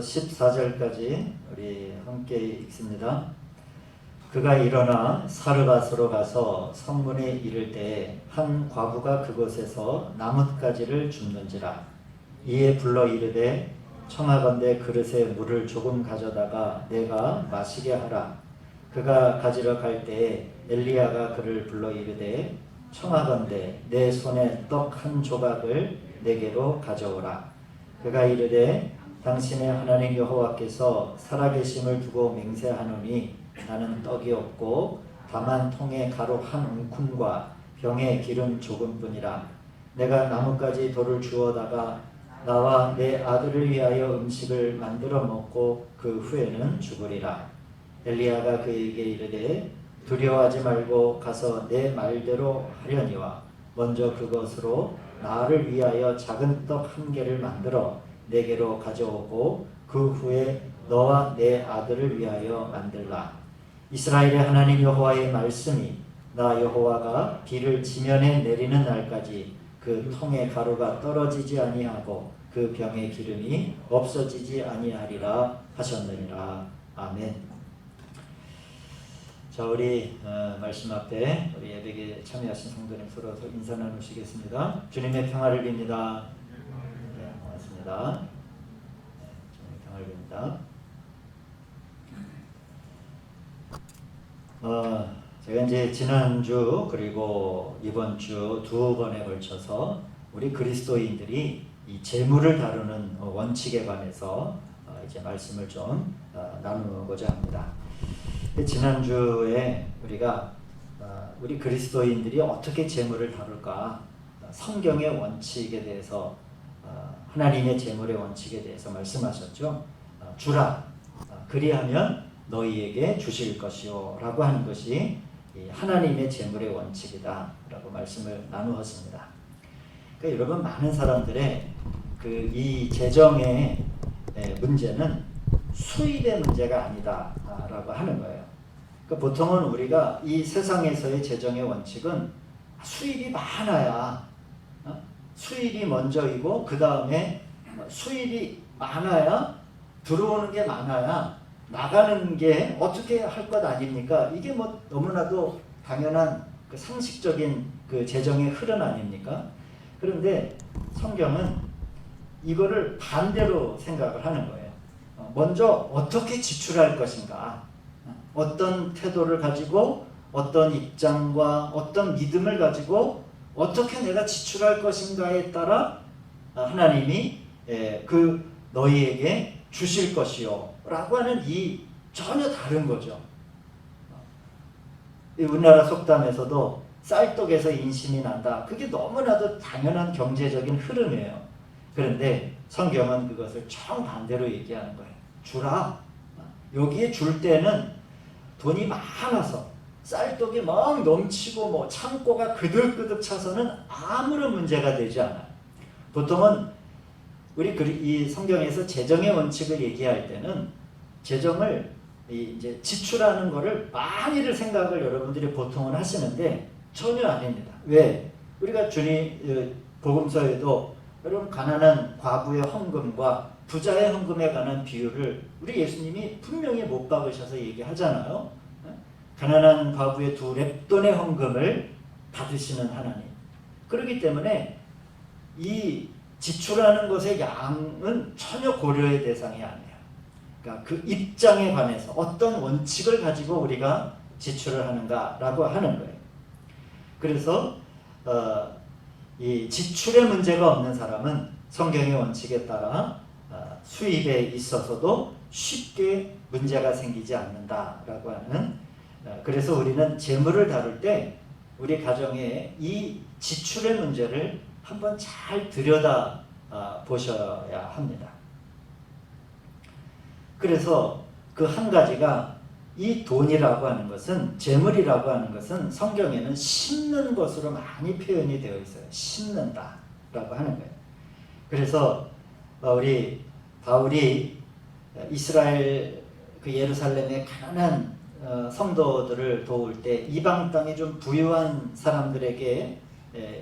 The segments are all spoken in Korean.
14절까지 우리 함께 읽습니다. 그가 일어나 사르밧으로 가서 성문에 이를 때에 한 과부가 그곳에서 나뭇가지를 줍는지라. 이에 불러 이르되 청하건대 그릇에 물을 조금 가져다가 내가 마시게 하라. 그가 가지러 갈 때에 엘리야가 그를 불러 이르되 청하건대 내 손에 떡 한 조각을 내게로 가져오라. 그가 이르되 당신의 하나님 여호와께서 살아계심을 두고 맹세하노니 나는 떡이 없고 다만 통에 가루 한 움큼과 병에 기름 조금뿐이라. 내가 나뭇가지 돌을 주워다가 나와 내 아들을 위하여 음식을 만들어 먹고 그 후에는 죽으리라. 엘리야가 그에게 이르되 두려워하지 말고 가서 내 말대로 하려니와 먼저 그것으로 나를 위하여 작은 떡 한 개를 만들어 내게로 가져오고 그 후에 너와 내 아들을 위하여 만들라. 이스라엘의 하나님 여호와의 말씀이 나 여호와가 비를 지면에 내리는 날까지 그 통의 가루가 떨어지지 아니하고 그 병의 기름이 없어지지 아니하리라 하셨느니라. 아멘. 자, 우리 말씀 앞에 우리 예배에 참여하신 성도님 서로 인사 나누시겠습니다. 주님의 평화를 빕니다. 네, 고맙습니다. 주님의 평화를 빕니다. 제가 이제 지난주 그리고 이번 주 두 번에 걸쳐서 우리 그리스도인들이 이 재물을 다루는 원칙에 관해서 이제 말씀을 좀 나누고자 합니다. 지난주에 우리가 우리 그리스도인들이 어떻게 재물을 다룰까, 성경의 원칙에 대해서, 하나님의 재물의 원칙에 대해서 말씀하셨죠. 주라, 그리하면 너희에게 주실 것이요 라고 하는 것이 하나님의 재물의 원칙이다 라고 말씀을 나누었습니다. 그러니까 여러분, 많은 사람들의 이 재정의 문제는 수입의 문제가 아니다 라고 하는 거예요. 그러니까 보통은 우리가 이 세상에서의 재정의 원칙은 수입이 많아야, 수입이 먼저이고 그 다음에 수입이 많아야, 들어오는 게 많아야 나가는 게 어떻게 할 것 아닙니까? 이게 뭐 너무나도 당연한 그 상식적인 그 재정의 흐름 아닙니까? 그런데 성경은 이거를 반대로 생각을 하는 거예요. 먼저 어떻게 지출할 것인가, 어떤 태도를 가지고, 어떤 입장과 어떤 믿음을 가지고 어떻게 내가 지출할 것인가에 따라 하나님이 그 너희에게 주실 것이요 라고 하는 이 전혀 다른 거죠. 우리나라 속담에서도 쌀떡에서 인심이 난다. 그게 너무나도 당연한 경제적인 흐름이에요. 그런데 성경은 그것을 정반대로 얘기하는 거예요. 주라. 여기에 줄 때는 돈이 많아서 쌀떡이 막 넘치고 뭐 창고가 그득그득 차서는 아무런 문제가 되지 않아요. 보통은 우리 이 성경에서 재정의 원칙을 얘기할 때는 재정을 이제 지출하는 거를 많이를 생각을 여러분들이 보통은 하시는데 전혀 아닙니다. 왜? 우리가 주님 복음서에도 여러분 가난한 과부의 헌금과 부자의 헌금에 관한 비율을 우리 예수님이 분명히 못 박으셔서 얘기하잖아요. 가난한 과부의 2렙돈의 헌금을 받으시는 하나님. 그렇기 때문에 이 지출하는 것의 양은 전혀 고려의 대상이 아니에요. 그러니까 그 입장에 관해서 어떤 원칙을 가지고 우리가 지출을 하는가라고 하는 거예요. 그래서 이 지출의 문제가 없는 사람은 성경의 원칙에 따라 수입에 있어서도 쉽게 문제가 생기지 않는다라고 하는, 그래서 우리는 재물을 다룰 때 우리 가정에 이 지출의 문제를 한번 잘 들여다 보셔야 합니다. 그래서 그 한 가지가 이 돈이라고 하는 것은, 재물이라고 하는 것은 성경에는 심는 것으로 많이 표현이 되어 있어요. 심는다라고 하는 거예요. 그래서 우리 바울이 이스라엘 그 예루살렘의 가난한 성도들을 도울 때 이방 땅에 좀 부유한 사람들에게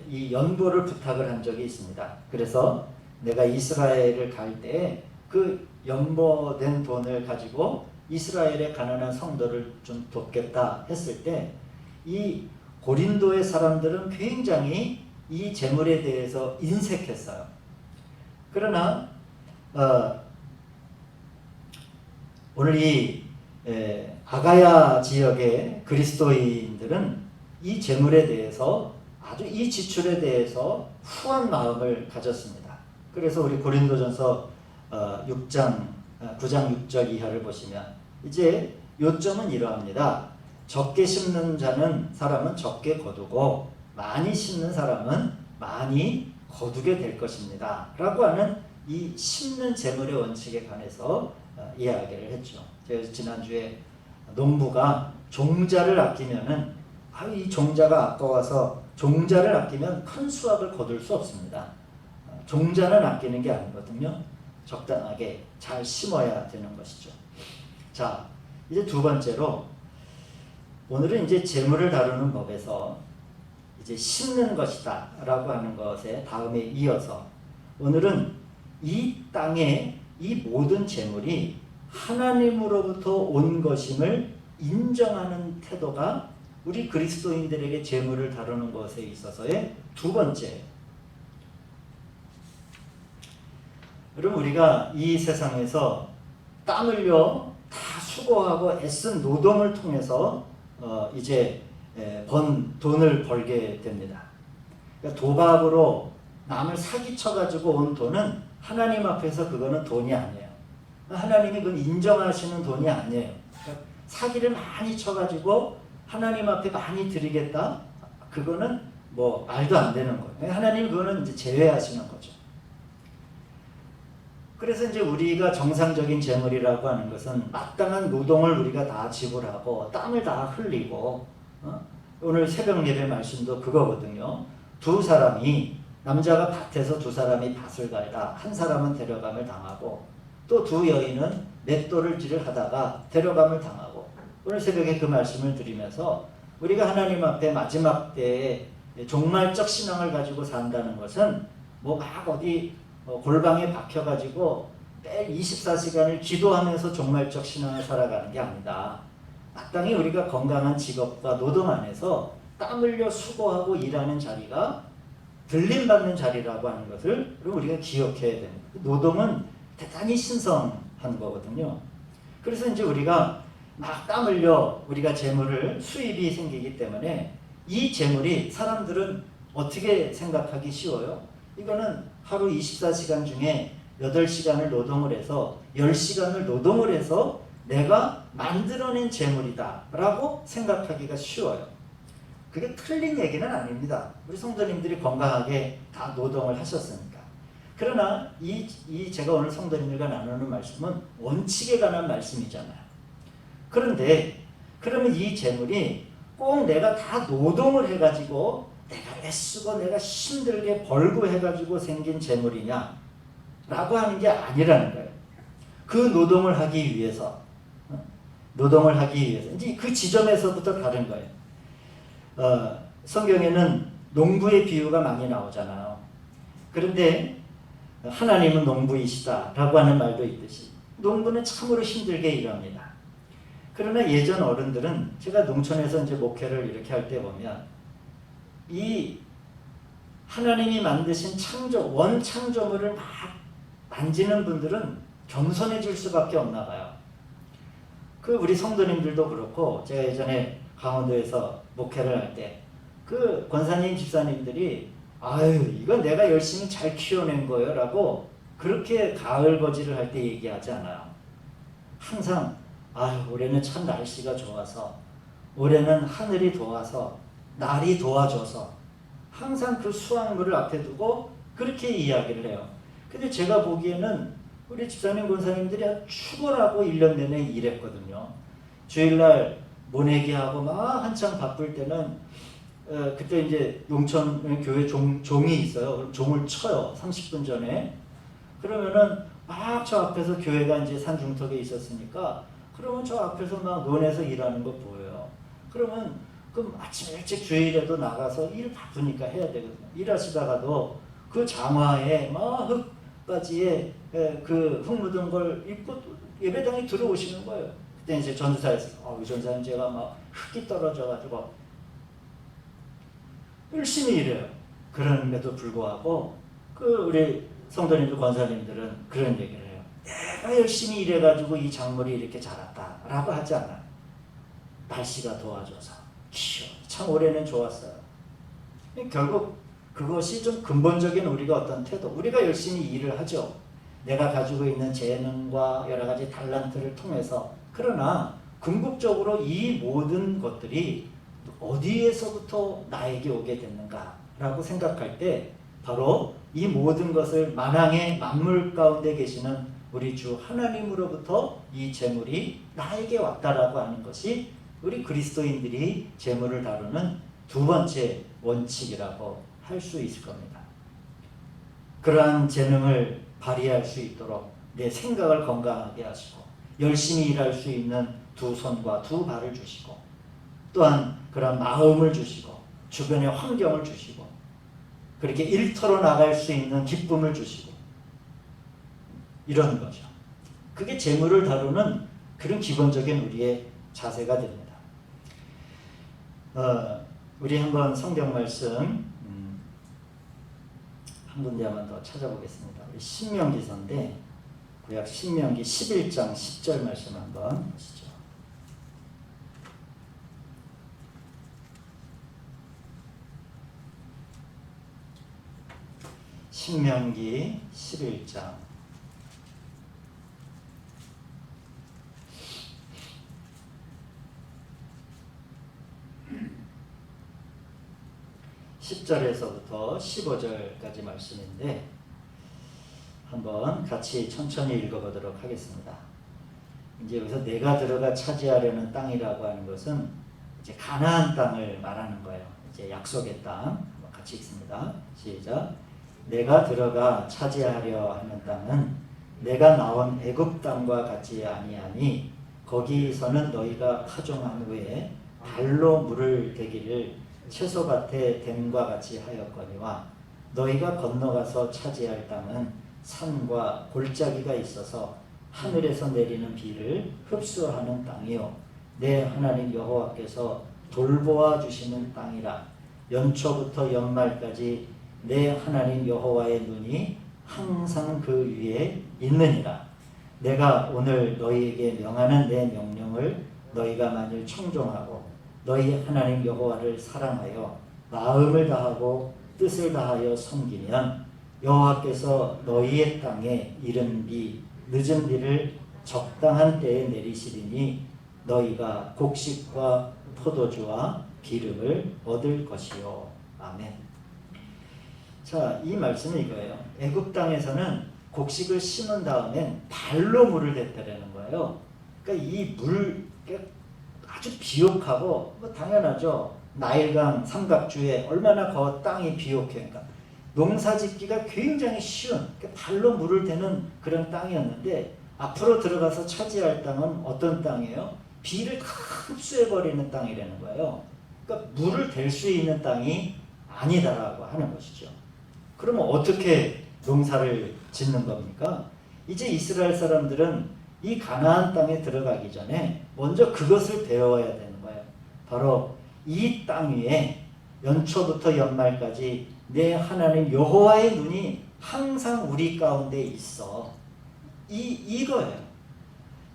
이 연보를 부탁을 한 적이 있습니다. 그래서 내가 이스라엘을 갈 때 그 연보된 돈을 가지고 이스라엘의 가난한 성도를 좀 돕겠다 했을 때 이 고린도의 사람들은 굉장히 이 재물에 대해서 인색했어요. 그러나 오늘 이 아가야 지역의 그리스도인들은 이 재물에 대해서 아주 이 지출에 대해서 후한 마음을 가졌습니다. 그래서 우리 고린도전서 9장 6절 이하를 보시면 이제 요점은 이러합니다. 적게 심는 사람은 적게 거두고 많이 심는 사람은 많이 거두게 될 것입니다. 라고 하는 이 심는 재물의 원칙에 관해서 이야기를 했죠. 제가 지난주에 농부가 종자를 아끼면은 이 종자가 아까워서 종자를 아끼면 큰 수확을 거둘 수 없습니다. 종자는 아끼는 게 아니거든요. 적당하게 잘 심어야 되는 것이죠. 자, 이제 두 번째로 오늘은 이제 재물을 다루는 법에서 이제 심는 것이다 라고 하는 것에 다음에 이어서 오늘은 이 땅에 이 모든 재물이 하나님으로부터 온 것임을 인정하는 태도가 우리 그리스도인들에게 재물을 다루는 것에 있어서의 두 번째. 여러분, 우리가 이 세상에서 땀 흘려 다 수고하고 애쓴 노동을 통해서 이제 번 돈을 벌게 됩니다. 그러니까 도박으로 남을 사기쳐가지고 온 돈은 하나님 앞에서 그거는 돈이 아니에요. 하나님이 그건 인정하시는 돈이 아니에요. 그러니까 사기를 많이 쳐가지고 하나님 앞에 많이 드리겠다? 그거는 뭐 말도 안 되는 거예요. 하나님이 그거는 이제 제외하시는 거죠. 그래서 이제 우리가 정상적인 재물이라고 하는 것은 마땅한 노동을 우리가 다 지불하고 땀을 다 흘리고 오늘 새벽 예배 말씀도 그거거든요. 두 사람이 남자가 밭에서 두 사람이 밭을 갈다 한 사람은 데려감을 당하고 또 두 여인은 맷돌질을 하다가 데려감을 당하고 오늘 새벽에 그 말씀을 드리면서 우리가 하나님 앞에 마지막 때에 종말적 신앙을 가지고 산다는 것은 뭐 막 어디 골방에 박혀가지고 매일 24시간을 기도하면서 종말적 신앙을 살아가는 게 아니다. 마땅히 우리가 건강한 직업과 노동 안에서 땀 흘려 수고하고 일하는 자리가 들림받는 자리라고 하는 것을 우리가 기억해야 됩니다. 노동은 대단히 신성한 거거든요. 그래서 이제 우리가 막 땀 흘려 우리가 재물을 수입이 생기기 때문에 이 재물이 사람들은 어떻게 생각하기 쉬워요? 이거는 하루 24시간 중에 8시간을 노동을 해서 10시간을 노동을 해서 내가 만들어낸 재물이다 라고 생각하기가 쉬워요. 그게 틀린 얘기는 아닙니다. 우리 성도님들이 건강하게 다 노동을 하셨으니까. 그러나 제가 오늘 성도님들과 나누는 말씀은 원칙에 관한 말씀이잖아요. 그런데 그러면 이 재물이 꼭 내가 다 노동을 해가지고 내가 애쓰고 내가 힘들게 벌고 해가지고 생긴 재물이냐 라고 하는 게 아니라는 거예요. 그 노동을 하기 위해서 이제 그 지점에서부터 다른 거예요. 성경에는 농부의 비유가 많이 나오잖아요. 그런데 하나님은 농부이시다 라고 하는 말도 있듯이 농부는 참으로 힘들게 일합니다. 그러나 예전 어른들은 제가 농촌에서 이제 목회를 이렇게 할 때 보면 이 하나님이 만드신 원창조물을 막 만지는 분들은 겸손해질 수밖에 없나 봐요. 그 우리 성도님들도 그렇고 제가 예전에 강원도에서 목회를 할 때 그 권사님 집사님들이 아유 이건 내가 열심히 잘 키워낸 거예요 라고 그렇게 가을거지를 할 때 얘기하지 않아요. 항상 아유 올해는 참 날씨가 좋아서 올해는 하늘이 도와서 날이 도와줘서 항상 그 수확물을 앞에 두고 그렇게 이야기를 해요. 근데 제가 보기에는 우리 집사님 권사님들이 축원하고 1년 내내 일했거든요. 주일날 모내기하고 막 한창 바쁠 때는 그때 이제 농촌 교회 종이 있어요. 그럼 종을 쳐요. 30분 전에. 그러면은 막 저 앞에서 교회가 이제 산중턱에 있었으니까 그러면 저 앞에서 막 논에서 일하는 거 보여요. 그러면 그럼 아침 일찍 주일에도 나가서 일 바쁘니까 해야 되거든요. 일하시다가도 그 장화에 막 바지에 그 흙 묻은 걸 입고 예배당에 들어오시는 거예요. 그때 이제 전도사에서 전사님 제가 막 흙이 떨어져가지고 열심히 일해요. 그럼에도 불구하고 우리 성도님들 권사님들은 그런 얘기를 해요. 내가 열심히 일해가지고 이 작물이 이렇게 자랐다라고 하지 않아. 날씨가 도와줘서 참 올해는 좋았어요. 결국 그것이 좀 근본적인 우리가 어떤 태도, 우리가 열심히 일을 하죠. 내가 가지고 있는 재능과 여러 가지 달란트를 통해서. 그러나 궁극적으로 이 모든 것들이 어디에서부터 나에게 오게 됐는가라고 생각할 때 바로 이 모든 것을 만왕의 만물 가운데 계시는 우리 주 하나님으로부터 이 재물이 나에게 왔다라고 하는 것이 우리 그리스도인들이 재물을 다루는 두 번째 원칙이라고 할 수 있을 겁니다. 그러한 재능을 발휘할 수 있도록 내 생각을 건강하게 하시고 열심히 일할 수 있는 두 손과 두 발을 주시고 또한 그런 마음을 주시고 주변의 환경을 주시고 그렇게 일터로 나갈 수 있는 기쁨을 주시고 이런 거죠. 그게 재물을 다루는 그런 기본적인 우리의 자세가 됩니다. 우리 한번 성경 말씀 한 군데만 더 찾아보겠습니다. 우리 신명기서인데 구약 신명기 11장 10절 말씀 한번 보시죠. 신명기 11장 10절에서부터 15절까지 말씀인데 한번 같이 천천히 읽어보도록 하겠습니다. 이제 여기서 내가 들어가 차지하려는 땅이라고 하는 것은 이제 가나안 땅을 말하는 거예요. 이제 약속의 땅. 한번 같이 읽습니다. 시작. 내가 들어가 차지하려 하는 땅은 내가 나온 애굽 땅과 같지 아니하니 거기서는 너희가 파종한 후에 발로 물을 대기를 채소밭에 댐과 같이 하였거니와 너희가 건너가서 차지할 땅은 산과 골짜기가 있어서 하늘에서 내리는 비를 흡수하는 땅이요 내 하나님 여호와께서 돌보아 주시는 땅이라. 연초부터 연말까지 내 하나님 여호와의 눈이 항상 그 위에 있느니라. 내가 오늘 너희에게 명하는 내 명령을 너희가 만일 청종하고 너희 하나님 여호와를 사랑하여 마음을 다하고 뜻을 다하여 섬기면 여호와께서 너희의 땅에 이른 비 늦은 비를 적당한 때에 내리시리니 너희가 곡식과 포도주와 기름을 얻을 것이요. 아멘. 자, 이 말씀은 이거예요. 애굽 땅에서는 곡식을 심은 다음엔 발로 물을 댔다라는 거예요. 그러니까 이 물 아주 비옥하고 당연하죠. 나일강 삼각주에 얼마나 그 땅이 비옥해. 그러니까 농사짓기가 굉장히 쉬운 발로 물을 대는 그런 땅이었는데 앞으로 들어가서 차지할 땅은 어떤 땅이에요? 비를 다 흡수해버리는 땅이라는 거예요. 그러니까 물을 댈 수 있는 땅이 아니다라고 하는 것이죠. 그러면 어떻게 농사를 짓는 겁니까? 이제 이스라엘 사람들은 이 가나안 땅에 들어가기 전에 먼저 그것을 배워야 되는 거예요. 바로 이 땅 위에 연초부터 연말까지 내 하나님 여호와의 눈이 항상 우리 가운데 있어. 이거예요.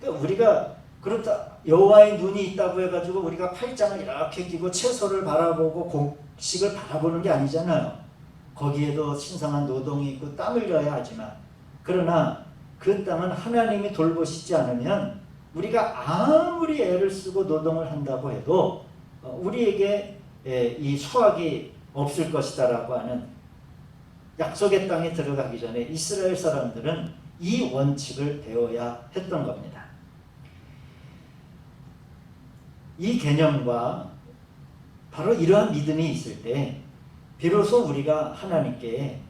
그러니까 우리가 그렇다 여호와의 눈이 있다고 해가지고 우리가 팔짱을 이렇게 끼고 채소를 바라보고 곡식을 바라보는 게 아니잖아요. 거기에도 신성한 노동이 있고 땀을 흘려야 하지만 그러나 그 땅은 하나님이 돌보시지 않으면 우리가 아무리 애를 쓰고 노동을 한다고 해도 우리에게 이 수확이 없을 것이다라고 하는 약속의 땅에 들어가기 전에 이스라엘 사람들은 이 원칙을 배워야 했던 겁니다. 이 개념과 바로 이러한 믿음이 있을 때 비로소 우리가 하나님께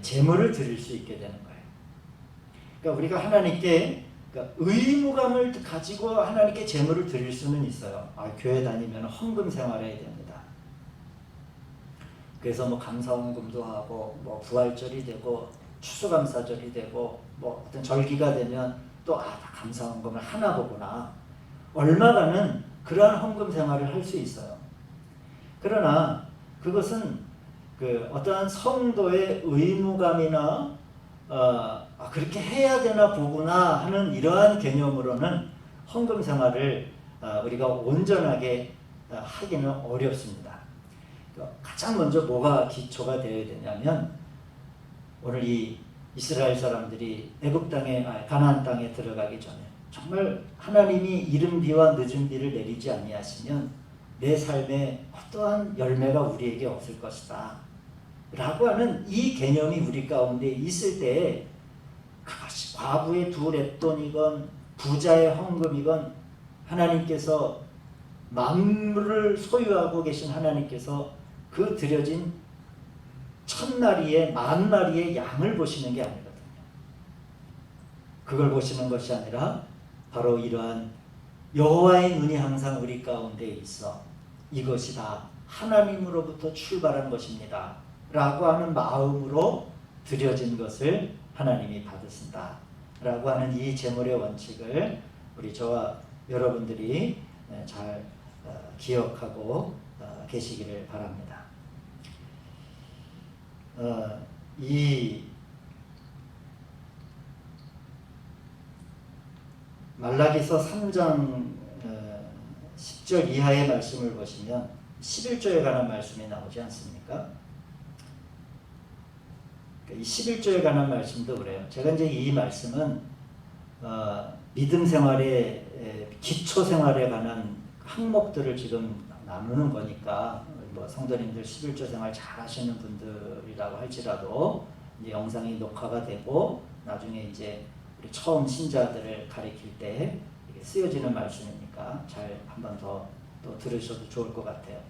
제물을 드릴 수 있게 되는 거예요. 그러니까 우리가 하나님께 의무감을 가지고 하나님께 제물을 드릴 수는 있어요. 교회 다니면 헌금 생활해야 됩니다. 그래서 감사헌금도 하고 부활절이 되고 추수감사절이 되고 뭐 어떤 절기가 되면 또 다 감사 헌금을 하나 보구나. 얼마간은 그러한 헌금 생활을 할 수 있어요. 그러나 그것은 그 어떠한 성도의 의무감이나 그렇게 해야 되나 보구나 하는 이러한 개념으로는 헌금 생활을 우리가 온전하게 하기는 어렵습니다. 가장 먼저 뭐가 기초가 되어야 되냐면 오늘 이 이스라엘 사람들이 애굽 땅에 가나안 땅에 들어가기 전에 정말 하나님이 이른 비와 늦은 비를 내리지 아니하시면 내 삶에 어떠한 열매가 우리에게 없을 것이다 라고 하는 이 개념이 우리 가운데 있을 때에 그것이 과부의 두 렙돈이건 부자의 헌금이건 하나님께서 만물을 소유하고 계신 하나님께서 그 드려진 1000마리의 10,000마리의 양을 보시는 게 아니거든요. 그걸 보시는 것이 아니라 바로 이러한 여호와의 눈이 항상 우리 가운데 있어 이것이 다 하나님으로부터 출발한 것입니다 라고 하는 마음으로 드려진 것을 하나님이 받으신다 라고 하는 이 제물의 원칙을 우리 저와 여러분들이 잘 기억하고 계시기를 바랍니다. 이 말라기서 3장 10절 이하의 말씀을 보시면 11조에 관한 말씀이 나오지 않습니까? 이 11조에 관한 말씀도 그래요. 제가 이제 이 말씀은 믿음 생활의 기초 생활에 관한 항목들을 지금 나누는 거니까 뭐 성도님들 11조 생활 잘 하시는 분들이라고 할지라도 이제 영상이 녹화가 되고 나중에 이제 우리 처음 신자들을 가리킬 때 쓰여지는 말씀이니까 잘 한번 더 또 들으셔도 좋을 것 같아요.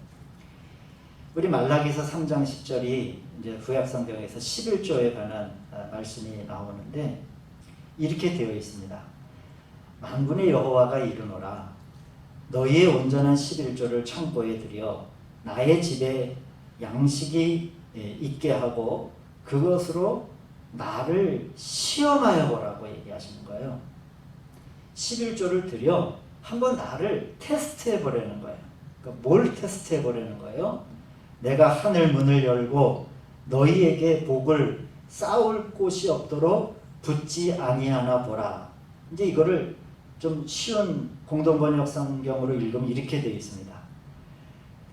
우리 말라기서 3장 10절이 이제 구약 성경에서 11조에 관한 말씀이 나오는데 이렇게 되어 있습니다. 만군의 여호와가 이르노라 너희의 온전한 11조를 창고에 들여 나의 집에 양식이 있게 하고 그것으로 나를 시험하여 보라고 얘기하시는 거예요. 11조를 들여 한번 나를 테스트해 보라는 거예요. 그러니까 뭘 테스트해 보라는 거예요? 내가 하늘 문을 열고 너희에게 복을 쌓을 곳이 없도록 붙지 아니하나 보라. 이제 이거를 좀 쉬운 공동번역 성경으로 읽으면 이렇게 되어 있습니다.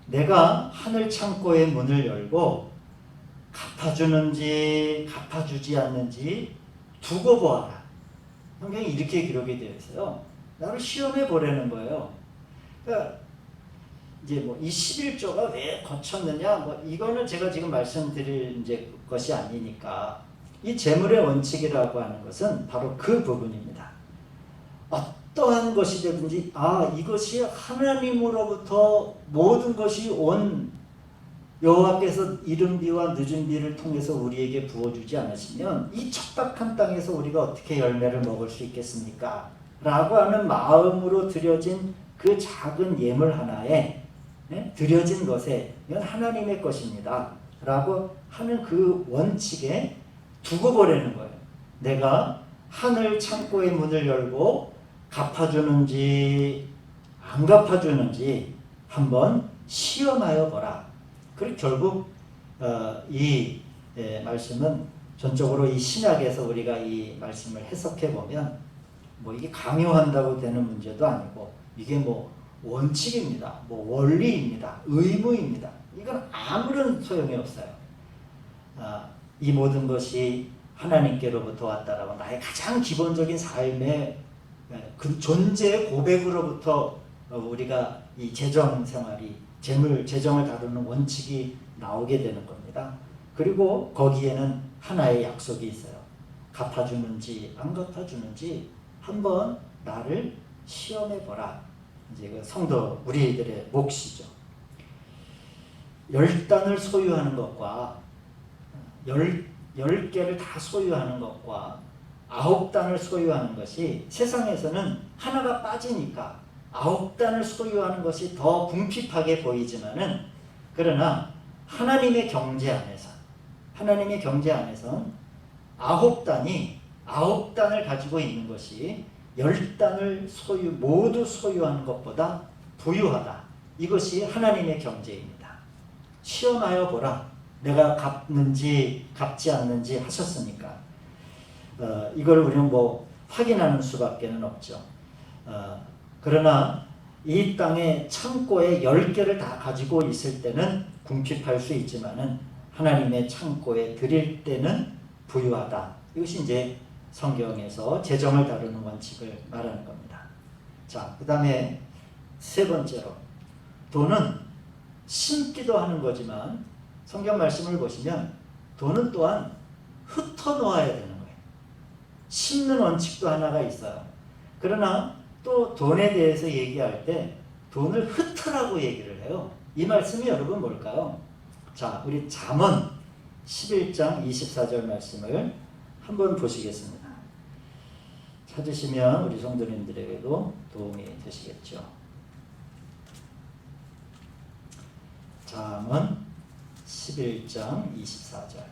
내가 하늘 창고의 문을 열고 갚아주는지 갚아주지 않는지 두고 보아라. 성경이 이렇게 기록이 되어 있어요. 나를 시험해 보라는 거예요. 그러니까 이제 뭐 이 11조가 왜 거쳤느냐, 뭐 이거는 제가 지금 말씀드릴 이제 것이 아니니까 이 재물의 원칙이라고 하는 것은 바로 그 부분입니다. 어떠한 것이 되든지 이것이 하나님으로부터 모든 것이 온 여호와께서 이른 비와 늦은 비를 통해서 우리에게 부어주지 않으시면 이 척박한 땅에서 우리가 어떻게 열매를 먹을 수 있겠습니까? 라고 하는 마음으로 드려진 그 작은 예물 하나에 드려진 것에 이건 하나님의 것입니다 라고 하는 그 원칙에 두고 보라는 거예요. 내가 하늘 창고의 문을 열고 갚아주는지 안 갚아주는지 한번 시험하여 보라. 그리고 결국 이 말씀은 전적으로 이 신약에서 우리가 이 말씀을 해석해 보면 뭐 이게 강요한다고 되는 문제도 아니고 이게 뭐 원칙입니다. 뭐 원리입니다. 의무입니다. 이건 아무런 소용이 없어요. 이 모든 것이 하나님께로부터 왔다라고 나의 가장 기본적인 삶의 그 존재의 고백으로부터 우리가 이 재정 생활이 재정을 다루는 원칙이 나오게 되는 겁니다. 그리고 거기에는 하나의 약속이 있어요. 갚아주는지 안 갚아주는지 한번 나를 시험해보라. 이제 그 성도 우리들의 몫이죠. 10단을 소유하는 것과 10개를 다 소유하는 것과 9단을 소유하는 것이 세상에서는 하나가 빠지니까 9단을 소유하는 것이 더 궁핍하게 보이지만은 하나님의 경제 안에서 아홉 단을 가지고 있는 것이 10단을 모두 소유하는 것보다 부유하다. 이것이 하나님의 경제입니다. 시험하여 보라. 내가 갚는지 갚지 않는지 하셨으니까. 이걸 우리는 확인하는 수밖에는 없죠. 그러나 이 땅의 창고에 10개를 다 가지고 있을 때는 궁핍할 수 있지만은 하나님의 창고에 드릴 때는 부유하다. 이것이 이제 성경에서 재정을 다루는 원칙을 말하는 겁니다. 자, 그 다음에 세 번째로, 돈은 심기도 하는 거지만 성경 말씀을 보시면 돈은 또한 흩어놓아야 되는 거예요. 심는 원칙도 하나가 있어요. 그러나 또 돈에 대해서 얘기할 때 돈을 흩으라고 얘기를 해요. 이 말씀이 여러분 뭘까요? 자, 우리 잠언 11장 24절 말씀을 한번 보시겠습니다. 찾으시면 우리 성도님들에게도 도움이 되시겠죠. 잠언 11장 24절.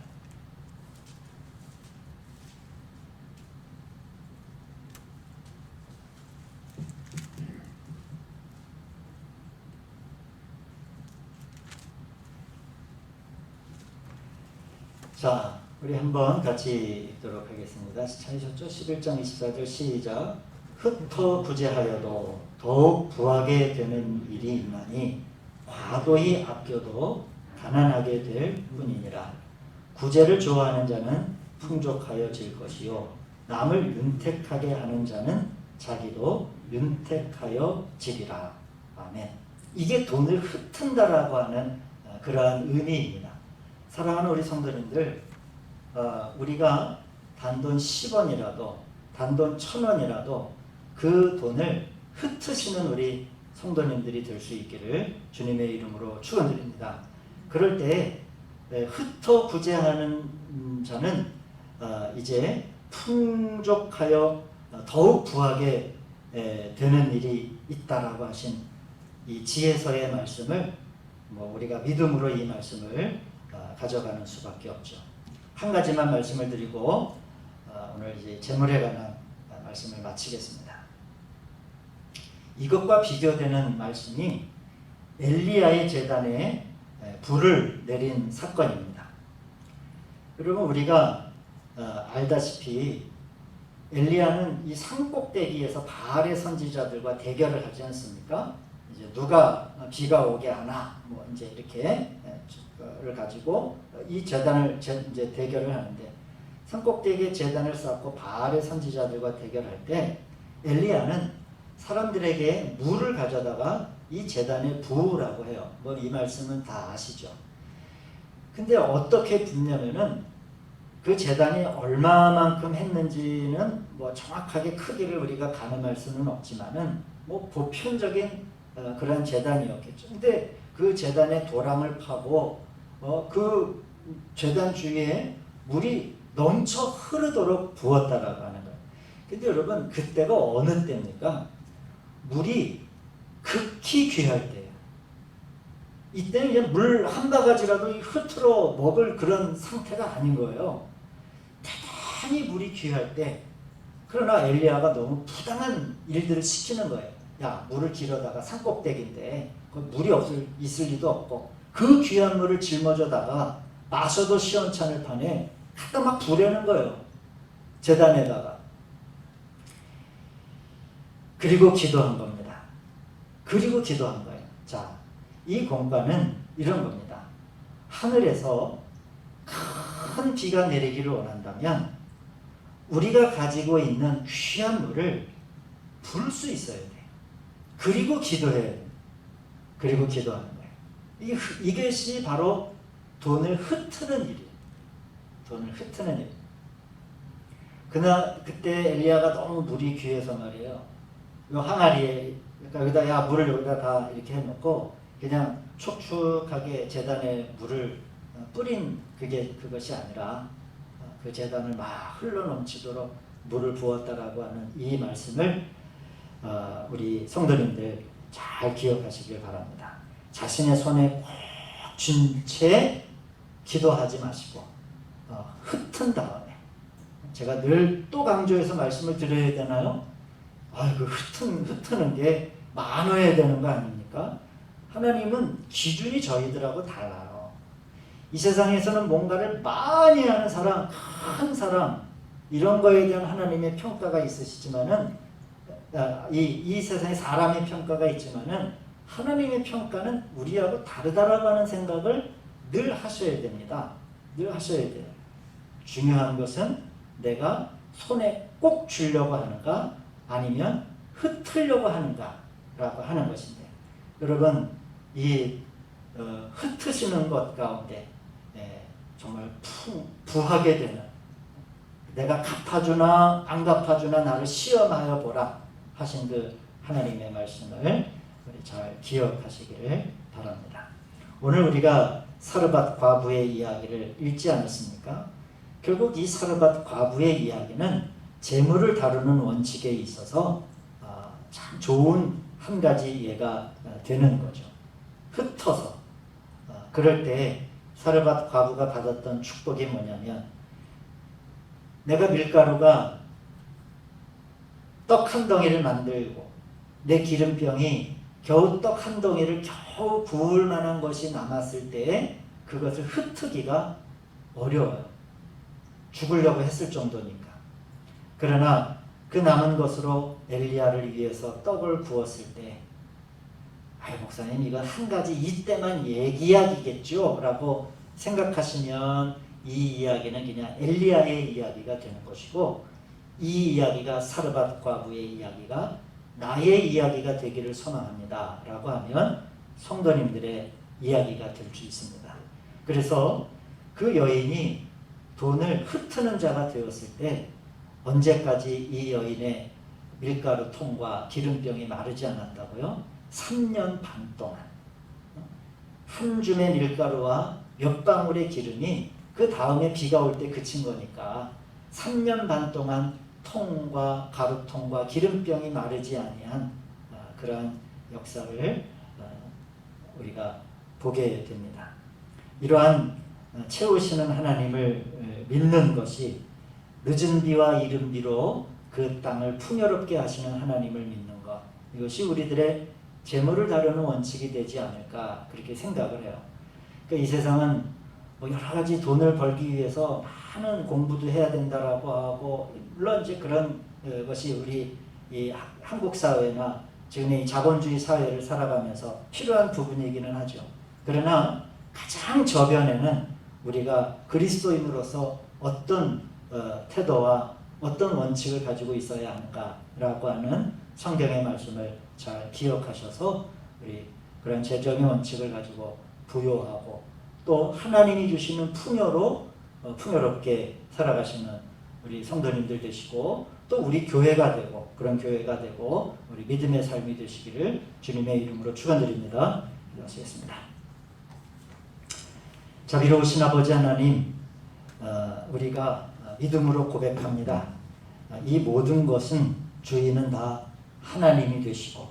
자, 우리 한번 같이 읽도록 하겠습니다. 찾으셨죠? 11장 24절 시작. 흩어 구제하여도 더욱 부하게 되는 일이 있나니 과도히 아껴도 가난하게 될 뿐이니라. 구제를 좋아하는 자는 풍족하여질 것이요 남을 윤택하게 하는 자는 자기도 윤택하여지리라. 아멘. 이게 돈을 흩은다라고 하는 그러한 의미입니다. 사랑하는 우리 성도님들, 우리가 단돈 10원이라도 단돈 1000원이라도 그 돈을 흩으시는 우리 성도님들이 될 수 있기를 주님의 이름으로 축원드립니다. 그럴 때 흩어 구제하는 자는 이제 풍족하여 더욱 부하게 되는 일이 있다라고 하신 이 지혜서의 말씀을 우리가 믿음으로 이 말씀을 가져가는 수밖에 없죠. 한 가지만 말씀을 드리고 오늘 이제 재물에 관한 말씀을 마치겠습니다. 이것과 비교되는 말씀이 엘리야의 제단에 불을 내린 사건입니다. 여러분 우리가 알다시피 엘리야는 이 산꼭대기에서 바알의 선지자들과 대결을 하지 않습니까? 이제 누가 비가 오게 하나 이제 이렇게 를 가지고 이 제단을 이제 대결을 하는데 산꼭대기에 제단을 쌓고 바알의 선지자들과 대결할 때 엘리야는 사람들에게 물을 가져다가 이 제단에 부으라고 해요. 이 말씀은 다 아시죠? 근데 어떻게 붓냐면은 그 제단이 얼마만큼 했는지는 정확하게 크기를 우리가 가늠할 수는 없지만은 보편적인 그런 제단이었겠죠. 근데 그 제단에 도랑을 파고 그 제단 주위에 물이 넘쳐 흐르도록 부었다라고 하는 거예요. 근데 여러분 그때가 어느 때입니까? 물이 극히 귀할 때예요. 이때는 그냥 물 한 바가지라도 흐트러 먹을 그런 상태가 아닌 거예요. 대단히 물이 귀할 때, 그러나 엘리야가 너무 부당한 일들을 시키는 거예요. 야, 물을 길어다가 산꼭대기인데 물이 있을 리도 없고 그 귀한 물을 짊어져다가 마셔도 시원찮을 판에 갖다 막 부려는 거예요. 제단에다가. 그리고 기도한 겁니다. 그리고 기도한 거예요. 자, 이 공간은 이런 겁니다. 하늘에서 큰 비가 내리기를 원한다면 우리가 가지고 있는 귀한 물을 부을 수 있어야 돼요. 그리고 기도해야 돼요. 그리고 기도하는 거예요. 이것이 바로 돈을 흩트는 일이에요. 돈을 흩트는 일. 그때 엘리야가 너무 물이 귀해서 말이에요. 이 항아리에, 그러니까 여기다 물을 여기다 다 이렇게 해놓고 그냥 촉촉하게 제단에 물을 뿌린 그것이 아니라 그 제단을 막 흘러넘치도록 물을 부었다라고 하는 이 말씀을 우리 성도님들 잘 기억하시길 바랍니다. 자신의 손에 꼭 쥔 채 기도하지 마시고 흩은 다음에 제가 늘 또 강조해서 말씀을 드려야 되나요? 아이고 흩트는 게 많아야 되는 거 아닙니까? 하나님은 기준이 저희들하고 달라요. 이 세상에서는 뭔가를 많이 하는 사람, 큰 사람 이런 거에 대한 하나님의 평가가 있으시지만은 이 세상에 사람의 평가가 있지만은 하나님의 평가는 우리하고 다르다라고 하는 생각을 늘 하셔야 됩니다. 늘 하셔야 돼요. 중요한 것은 내가 손에 꼭 쥐려고 하는가 아니면 흩으려고 하는가라고 하는 것인데, 여러분 이 흩으시는 것 가운데 정말 부하게 되는, 내가 갚아주나 안 갚아주나 나를 시험하여 보라 하신 그 하나님의 말씀을 우리 잘 기억하시기를 바랍니다. 오늘 우리가 사르밧 과부의 이야기를 읽지 않았습니까? 결국 이 사르밧 과부의 이야기는 재물을 다루는 원칙에 있어서 참 좋은 한 가지 예가 되는 거죠. 흩어서 그럴 때 사르밧 과부가 받았던 축복이 뭐냐면, 내가 밀가루가 떡 한 덩이를 만들고 내 기름병이 겨우 떡 한 덩이를 겨우 구울 만한 것이 남았을 때에 그것을 흩트기가 어려워요. 죽으려고 했을 정도니까. 그러나 그 남은 것으로 엘리야를 위해서 떡을 구웠을 때, 아이 목사님 이거 한 가지 이때만 이야기겠죠 라고 생각하시면 이 이야기는 그냥 엘리야의 이야기가 되는 것이고, 이 이야기가 사르밧 과부의 이야기가 나의 이야기가 되기를 소망합니다 라고 하면 성도님들의 이야기가 될 수 있습니다. 그래서 그 여인이 돈을 흩트는 자가 되었을 때 언제까지 이 여인의 밀가루 통과 기름병이 마르지 않았다고요? 3년 반 동안 한 줌의 밀가루와 몇 방울의 기름이 그 다음에 비가 올 때 그친 거니까 3년 반 동안 통과 가루통과 기름병이 마르지 아니한 그러한 역사를 우리가 보게 됩니다. 이러한 채우시는 하나님을 믿는 것이 늦은 비와 이른 비로 그 땅을 풍요롭게 하시는 하나님을 믿는 것, 이것이 우리들의 재물을 다루는 원칙이 되지 않을까 그렇게 생각을 해요. 그러니까 이 세상은 뭐 여러 가지 돈을 벌기 위해서 많은 공부도 해야 된다라고 하고, 물론 이제 그런 것이 우리 이 한국 사회나 지금의 자본주의 사회를 살아가면서 필요한 부분이기는 하죠. 그러나 가장 저변에는 우리가 그리스도인으로서 어떤 태도와 어떤 원칙을 가지고 있어야 하는가라고 하는 성경의 말씀을 잘 기억하셔서 우리 그런 재정의 원칙을 가지고 부요하고 또 하나님이 주시는 풍요로 풍요롭게 살아가시는 우리 성도님들 되시고, 또 우리 교회가 되고 그런 교회가 되고 우리 믿음의 삶이 되시기를 주님의 이름으로 축원드립니다. 기도하시겠습니다. 자비로우신 아버지 하나님, 우리가 믿음으로 고백합니다. 이 모든 것은 주인은 다 하나님이 되시고,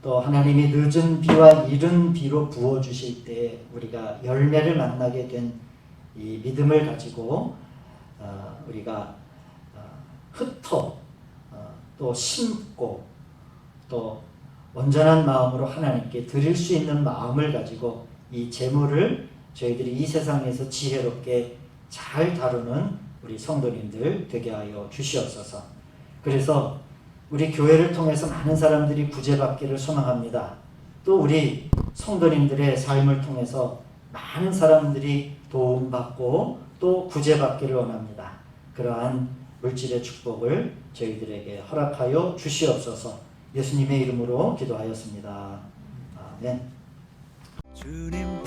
또 하나님이 늦은 비와 이른 비로 부어주실 때 우리가 열매를 만나게 된 이 믿음을 가지고 우리가 흩어 또 심고 또 온전한 마음으로 하나님께 드릴 수 있는 마음을 가지고 이 재물을 저희들이 이 세상에서 지혜롭게 잘 다루는 우리 성도님들 되게 하여 주시옵소서. 그래서 우리 교회를 통해서 많은 사람들이 구제받기를 소망합니다. 또 우리 성도님들의 삶을 통해서 많은 사람들이 도움받고 또 구제받기를 원합니다. 그러한 물질의 축복을 저희들에게 허락하여 주시옵소서. 예수님의 이름으로 기도하였습니다. 아멘. 주님